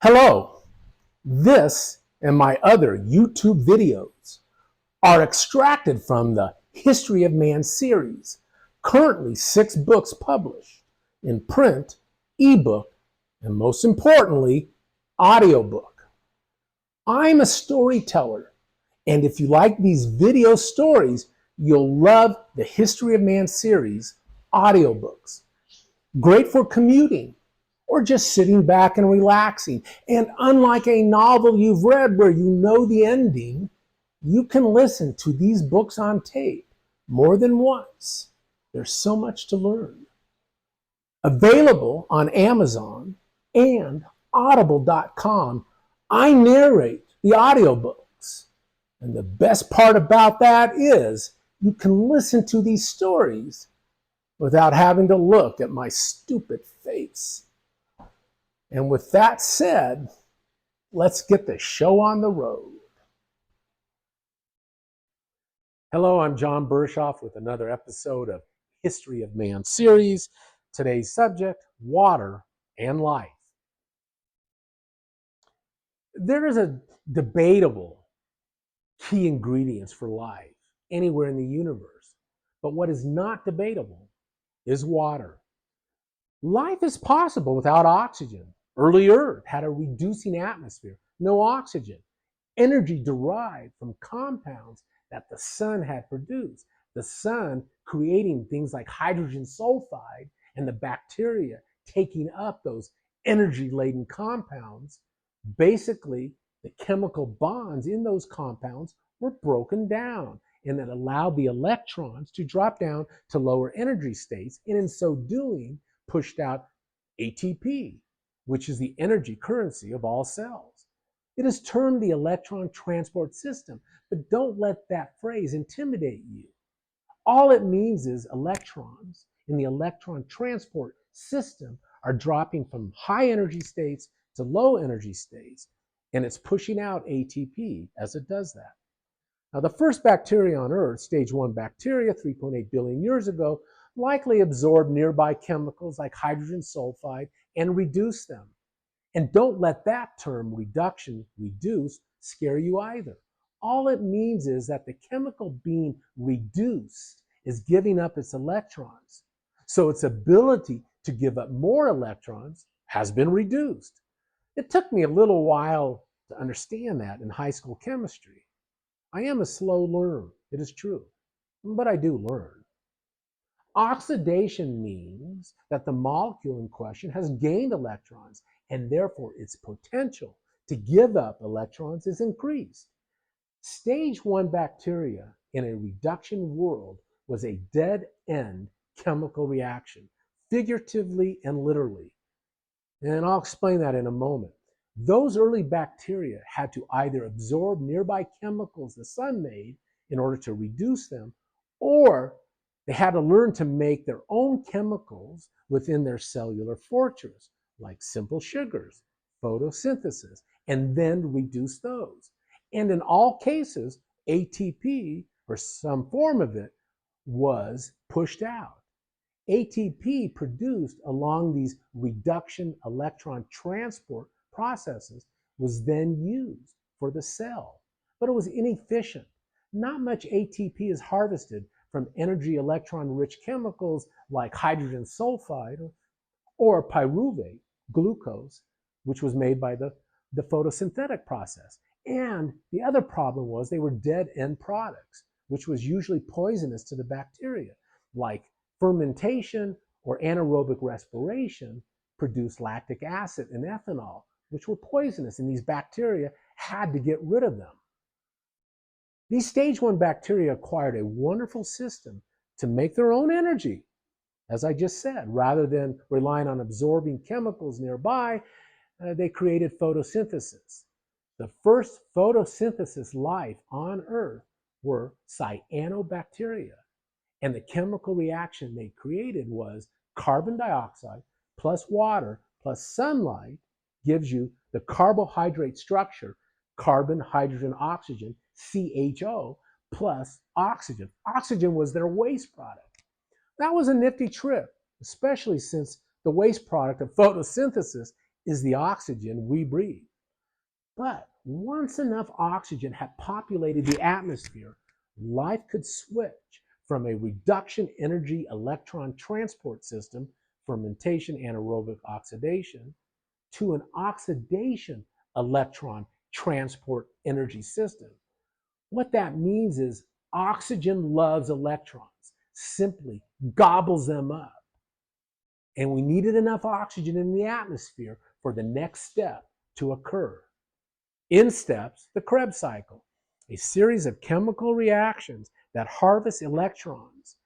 Hello, this and my other YouTube videos are extracted from the History of Man series, currently 6 books published in print, ebook, and most importantly, audiobook. I'm a storyteller, and if you like these video stories, you'll love the History of Man series audiobooks. Great for commuting or just sitting back and relaxing. And unlike a novel you've read where you know the ending, you can listen to these books on tape more than once. There's so much to learn. Available on Amazon and audible.com, I narrate the audiobooks. And the best part about that is you can listen to these stories without having to look at my stupid face. And with that said, let's get the show on the road. Hello, I'm John Bershoff with another episode of History of Man series. Today's subject, water and life. There is a debatable key ingredients for life anywhere in the universe. But what is not debatable is water. Life is possible without oxygen. Early Earth had a reducing atmosphere, no oxygen, energy derived from compounds that the sun had produced. The sun creating things like hydrogen sulfide and the bacteria taking up those energy-laden compounds. Basically, the chemical bonds in those compounds were broken down, and it allowed the electrons to drop down to lower energy states, and in so doing, pushed out ATP, which is the energy currency of all cells. It is termed the electron transport system, but don't let that phrase intimidate you. All it means is electrons in the electron transport system are dropping from high energy states to low energy states, and it's pushing out ATP as it does that. Now, the first bacteria on Earth, stage 1 bacteria, 3.8 billion years ago, likely absorbed nearby chemicals like hydrogen sulfide and reduced them. And don't let that term reduction, reduce, scare you either. All it means is that the chemical being reduced is giving up its electrons. So its ability to give up more electrons has been reduced. It took me a little while to understand that in high school chemistry. I am a slow learner, it is true, but I do learn. Oxidation means that the molecule in question has gained electrons, and therefore its potential to give up electrons is increased. Stage 1 bacteria in a reduction world was a dead-end chemical reaction, figuratively and literally. And I'll explain that in a moment. Those early bacteria had to either absorb nearby chemicals the sun made in order to reduce them, or they had to learn to make their own chemicals within their cellular fortress, like simple sugars, photosynthesis, and then reduce those. And in all cases, ATP, or some form of it, was pushed out. ATP produced along these reduction electron transport processes was then used for the cell, but it was inefficient. Not much ATP is harvested from energy electron-rich chemicals like hydrogen sulfide or pyruvate, glucose, which was made by the photosynthetic process. And the other problem was they were dead-end products, which was usually poisonous to the bacteria, like fermentation or anaerobic respiration produced lactic acid and ethanol, which were poisonous, and these bacteria had to get rid of them. These stage 1 bacteria acquired a wonderful system to make their own energy, as I just said. Rather than relying on absorbing chemicals nearby, they created photosynthesis. The first photosynthesis life on Earth were cyanobacteria. And the chemical reaction they created was carbon dioxide plus water plus sunlight gives you the carbohydrate structure, carbon, hydrogen, oxygen, CHO, plus oxygen. Oxygen was their waste product. That was a nifty trick, especially since the waste product of photosynthesis is the oxygen we breathe. But once enough oxygen had populated the atmosphere, life could switch from a reduction energy electron transport system, fermentation, anaerobic oxidation, to an oxidation electron transport energy system. What that means is oxygen loves electrons, simply gobbles them up. And we needed enough oxygen in the atmosphere for the next step to occur. In steps the Krebs cycle, a series of chemical reactions that harvest electrons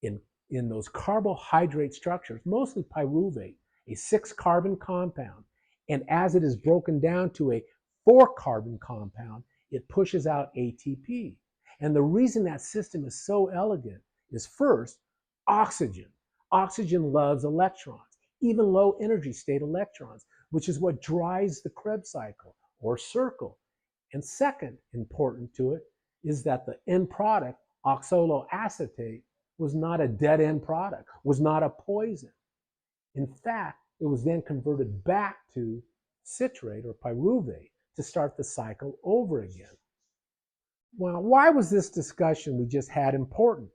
in those carbohydrate structures, mostly pyruvate, a 6-carbon compound. And as it is broken down to a 4-carbon compound, it pushes out ATP. And the reason that system is so elegant is, first, oxygen. Oxygen loves electrons, even low energy state electrons, which is what drives the Krebs cycle or circle. And second, important to it, is that the end product, oxaloacetate, was not a dead end product, was not a poison. In fact, it was then converted back to citrate or pyruvate to start the cycle over again. Well, why was this discussion we just had important?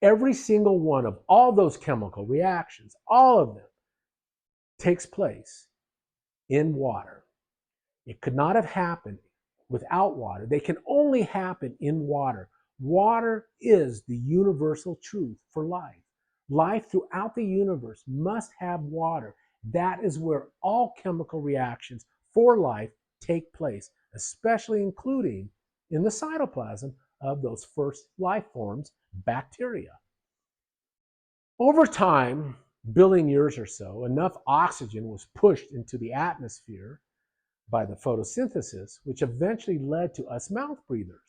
Every single one of all those chemical reactions, all of them, takes place in water. It could not have happened without water. They can only happen in water. Water is the universal truth for life. Life throughout the universe must have water. That is where all chemical reactions for life take place, especially including in the cytoplasm of those first life forms, bacteria. Over time, billion years or so, enough oxygen was pushed into the atmosphere by the photosynthesis, which eventually led to us mouth breathers.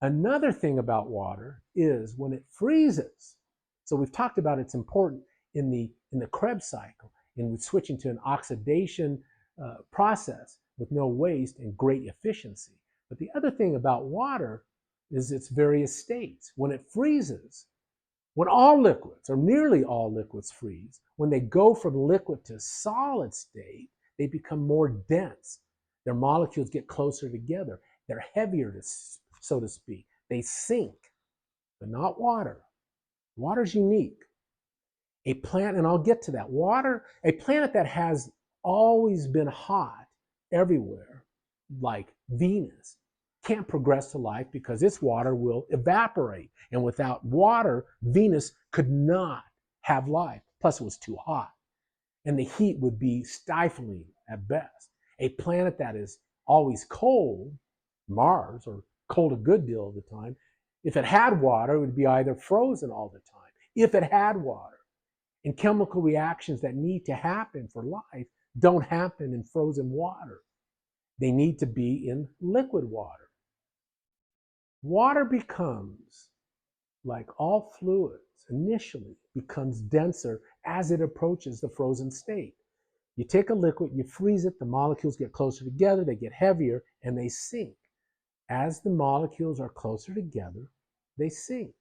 Another thing about water is when it freezes. So we've talked about it's important in the Krebs cycle, in switching to an oxidation process with no waste and great efficiency. But the other thing about water is its various states. When it freezes, when all liquids, or nearly all liquids, freeze, when they go from liquid to solid state, they become more dense. Their molecules get closer together. They're heavier, so to speak. They sink, but not water. Water's unique. A plant, and I'll get to that. Water, a planet that has always been hot everywhere, like Venus, can't progress to life because its water will evaporate. And without water, Venus could not have life. Plus, it was too hot. And the heat would be stifling at best. A planet that is always cold, Mars, or cold a good deal of the time, if it had water, it would be either frozen all the time. If it had water. And chemical reactions that need to happen for life don't happen in frozen water. They need to be in liquid water. Water becomes, like all fluids, initially becomes denser as it approaches the frozen state. You take a liquid, you freeze it, the molecules get closer together, they get heavier, and they sink. As the molecules are closer together, they sink.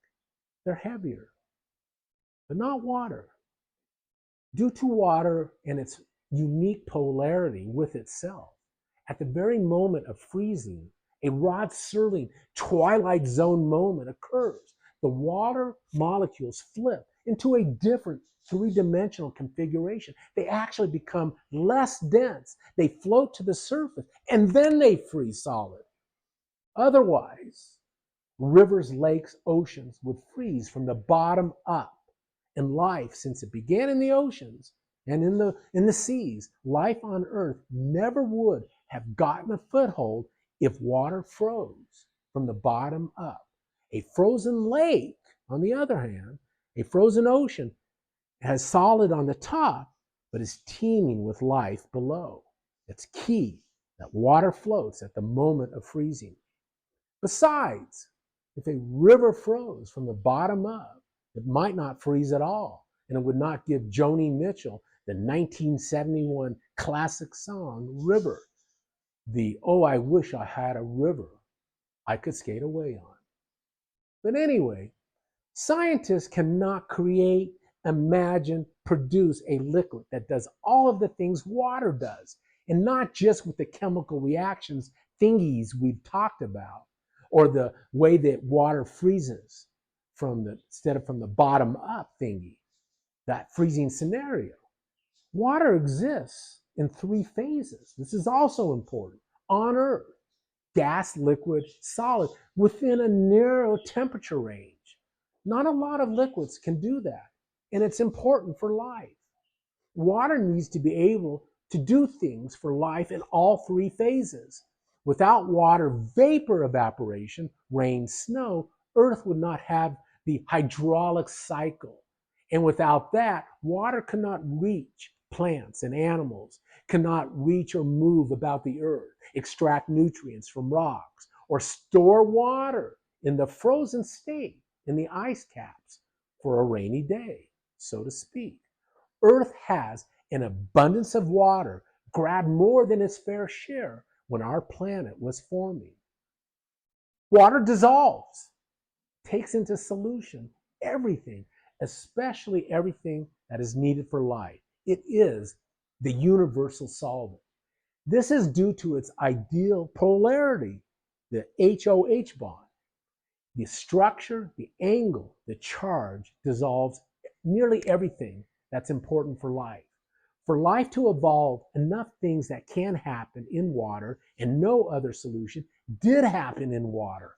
They're heavier, but not water. Due to water and its unique polarity with itself, at the very moment of freezing, a Rod Serling twilight zone moment occurs. The water molecules flip into a different three-dimensional configuration. They actually become less dense. They float to the surface, and then they freeze solid. Otherwise, rivers, lakes, oceans would freeze from the bottom up. And life, since it began in the oceans and in the seas, life on Earth never would have gotten a foothold if water froze from the bottom up. A frozen lake, on the other hand, a frozen ocean, has solid on the top, but is teeming with life below. It's key that water floats at the moment of freezing. Besides, if a river froze from the bottom up, it might not freeze at all, and it would not give Joni Mitchell the 1971 classic song, River, the "Oh, I wish I had a river I could skate away on." But anyway, scientists cannot create imagine, produce a liquid that does all of the things water does, and not just with the chemical reactions thingies we've talked about, or the way that water freezes instead of from the bottom up thingy, that freezing scenario. Water exists in 3 phases. This is also important. On Earth, gas, liquid, solid, within a narrow temperature range. Not a lot of liquids can do that, and it's important for life. Water needs to be able to do things for life in all 3 phases. Without water vapor evaporation, rain, snow, Earth would not have the hydraulic cycle. And without that, water cannot reach plants and animals, cannot reach or move about the earth, extract nutrients from rocks, or store water in the frozen state in the ice caps for a rainy day, so to speak. Earth has an abundance of water, grabbed more than its fair share when our planet was forming. Water dissolves, takes into solution everything, especially everything that is needed for life. It is the universal solvent. This is due to its ideal polarity, the HOH bond. The structure, the angle, the charge dissolves nearly everything that's important for life. For life to evolve, enough things that can happen in water and no other solution did happen in water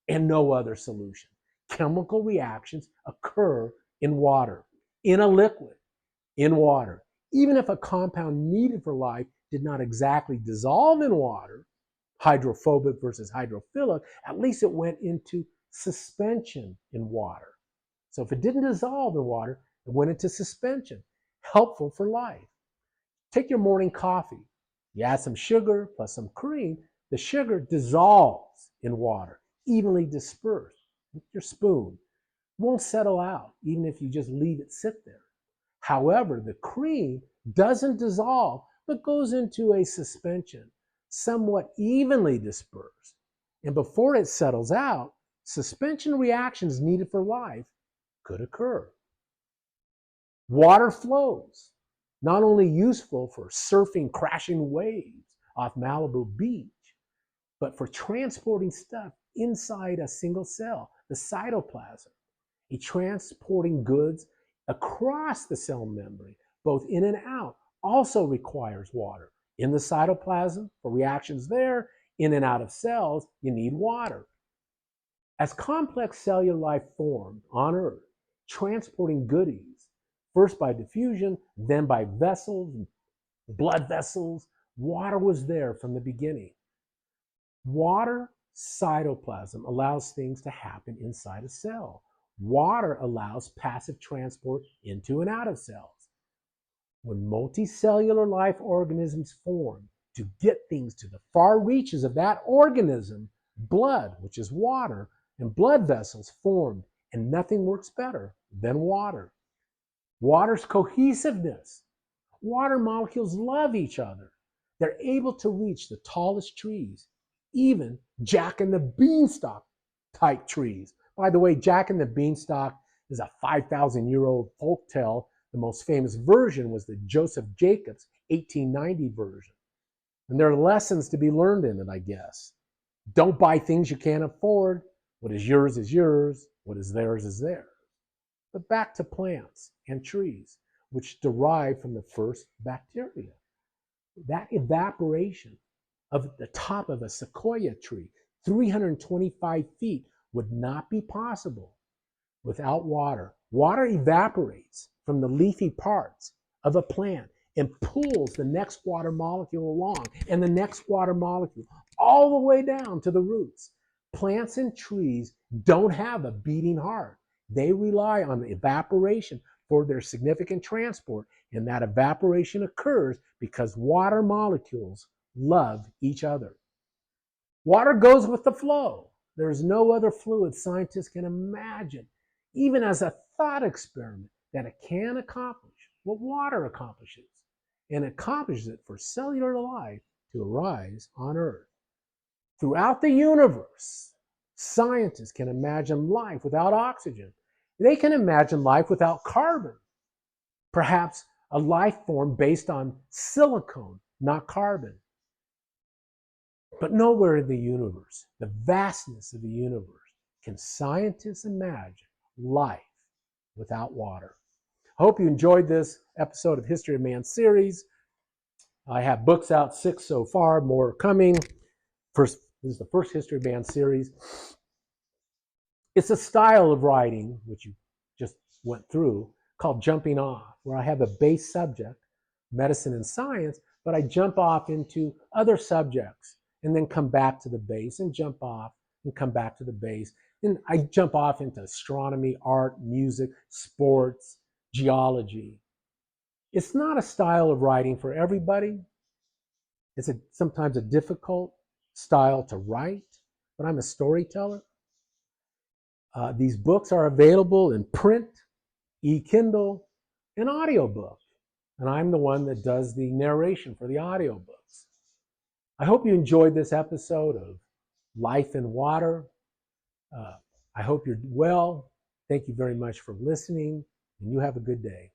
and no other solution. Chemical reactions occur in water, in a liquid, in water. Even if a compound needed for life did not exactly dissolve in water, hydrophobic versus hydrophilic, at least it went into suspension in water. So if it didn't dissolve in water, it went into suspension, helpful for life. Take your morning coffee. You add some sugar plus some cream. The sugar dissolves in water, evenly dispersed with your spoon. It won't settle out, even if you just leave it sit there. However, the cream doesn't dissolve, but goes into a suspension, somewhat evenly dispersed. And before it settles out, suspension reactions needed for life could occur. Water flows, not only useful for surfing crashing waves off Malibu Beach, but for transporting stuff inside a single cell, the cytoplasm, a transporting goods across the cell membrane, both in and out, also requires water. In the cytoplasm, for reactions there, in and out of cells, you need water. As complex cellular life formed on Earth, transporting goodies, first by diffusion, then by vessels, blood vessels, water was there from the beginning. Water cytoplasm allows things to happen inside a cell. Water allows passive transport into and out of cells. When multicellular life organisms form to get things to the far reaches of that organism, blood, which is water, and blood vessels formed, and nothing works better than water. Water's cohesiveness. Water molecules love each other. They're able to reach the tallest trees, even Jack and the Beanstalk type trees. By the way, Jack and the Beanstalk is a 5,000-year-old folk tale. The most famous version was the Joseph Jacobs 1890 version. And there are lessons to be learned in it, I guess. Don't buy things you can't afford. What is yours is yours. What is theirs is theirs. But back to plants and trees, which derive from the first bacteria. That evaporation of the top of a sequoia tree, 325 feet, would not be possible without water. Water evaporates from the leafy parts of a plant and pulls the next water molecule along and the next water molecule all the way down to the roots. Plants and trees don't have a beating heart. They rely on evaporation for their significant transport, and that evaporation occurs because water molecules love each other. Water goes with the flow. There is no other fluid scientists can imagine, even as a thought experiment, that it can accomplish what water accomplishes, and accomplishes it for cellular life to arise on Earth. Throughout the universe, scientists can imagine life without oxygen. They can imagine life without carbon. Perhaps a life form based on silicone, not carbon. But nowhere in the universe, the vastness of the universe, can scientists imagine life without water. I hope you enjoyed this episode of History of Man series. I have books out, 6 so far, more coming. This is the first History of Man series. It's a style of writing, which you just went through, called jumping off, where I have a base subject, medicine and science, but I jump off into other subjects and then come back to the base and jump off and come back to the base. And I jump off into astronomy, art, music, sports, geology. It's not a style of writing for everybody. It's sometimes a difficult style to write, but I'm a storyteller. These books are available in print, e-Kindle, and audiobook. And I'm the one that does the narration for the audiobooks. I hope you enjoyed this episode of Life in Water. I hope you're well. Thank you very much for listening, and you have a good day.